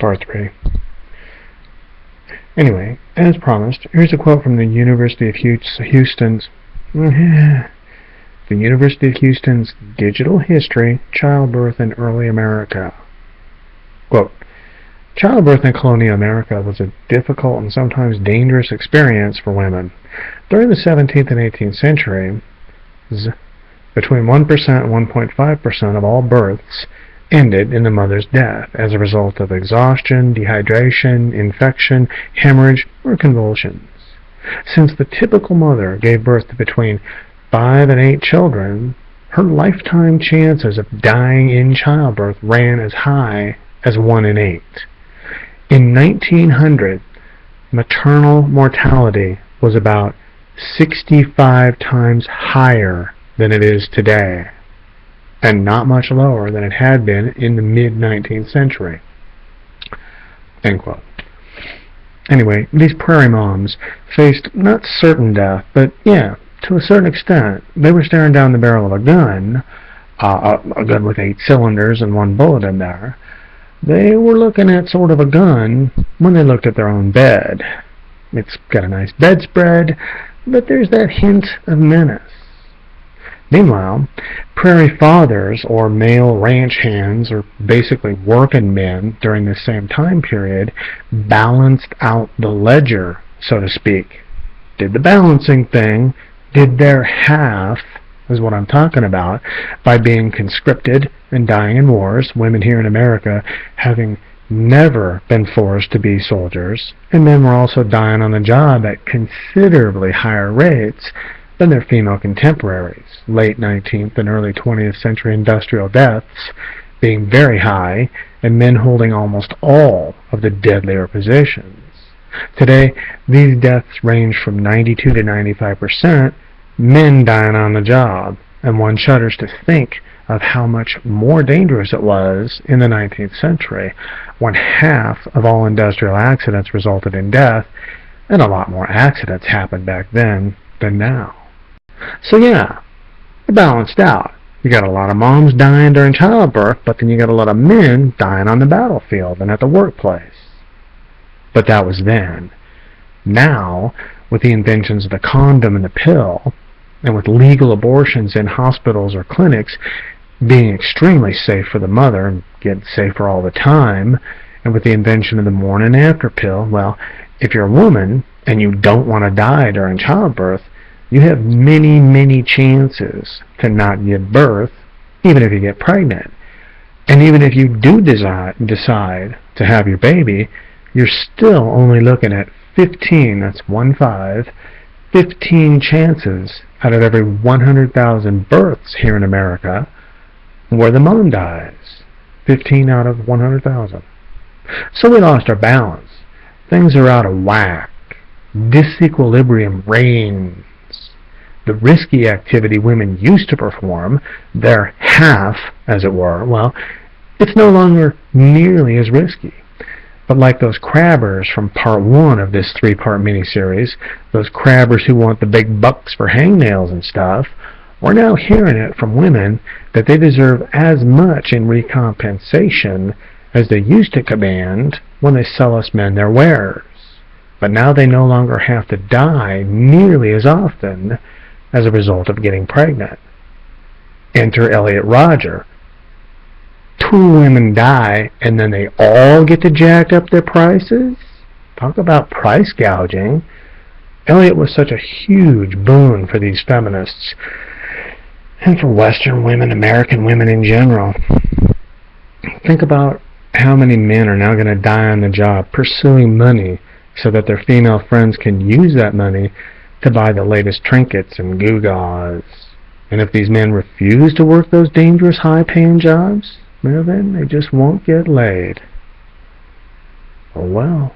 Part 3. Anyway, as promised, here's a quote from the University of Houston's Digital History, Childbirth in Early America. Quote, childbirth in colonial America was a difficult and sometimes dangerous experience for women. During the 17th and 18th centuries, between 1% and 1.5% of all births ended in the mother's death as a result of exhaustion, dehydration, infection, hemorrhage, or convulsions. Since the typical mother gave birth to between 5 and 8 children, her lifetime chances of dying in childbirth ran as high as 1 in 8. In 1900, maternal mortality was about 65 times higher than it is today, and not much lower than it had been in the mid-19th century. End quote. Anyway, these prairie moms faced not certain death, but yeah, to a certain extent. They were staring down the barrel of a gun with 8 cylinders and 1 bullet in there. They were looking at sort of a gun when they looked at their own bed. It's got a nice bedspread, but there's that hint of menace. Meanwhile, prairie fathers, or male ranch hands, or basically working men during this same time period, balanced out the ledger, so to speak. Did the balancing thing, did their half, is what I'm talking about, by being conscripted and dying in wars, women here in America having never been forced to be soldiers, and men were also dying on the job at considerably higher rates than their female contemporaries. Late 19th and early 20th century industrial deaths being very high, and men holding almost all of the deadlier positions. Today, these deaths range from 92 to 95%, men dying on the job, and one shudders to think of how much more dangerous it was in the 19th century, when half of all industrial accidents resulted in death, and a lot more accidents happened back then than now. So yeah, it balanced out. You got a lot of moms dying during childbirth, but then you got a lot of men dying on the battlefield and at the workplace. But that was then. Now, with the inventions of the condom and the pill, and with legal abortions in hospitals or clinics being extremely safe for the mother and getting safer all the time, and with the invention of the morning after pill, well, if you're a woman and you don't want to die during childbirth, you have many, many chances to not give birth, even if you get pregnant. And even if you do decide to have your baby, you're still only looking at 15, that's 15 chances out of every 100,000 births here in America where the mom dies. 15 out of 100,000. So we lost our balance. Things are out of whack. Disequilibrium reigns. The risky activity women used to perform, their half, as it were, well, it's no longer nearly as risky. But like those crabbers from part 1 of this 3-part miniseries, those crabbers who want the big bucks for hangnails and stuff, we're now hearing it from women that they deserve as much in recompensation as they used to command when they sell us men their wares. But now they no longer have to die nearly as often as a result of getting pregnant. Enter Elliot Rodger. 2 women die, and then they all get to jack up their prices? Talk about price gouging. Elliot was such a huge boon for these feminists, and for Western women, American women in general. Think about how many men are now going to die on the job pursuing money so that their female friends can use that money to buy the latest trinkets and gewgaws. And if these men refuse to work those dangerous high-paying jobs, well then they just won't get laid. Oh well.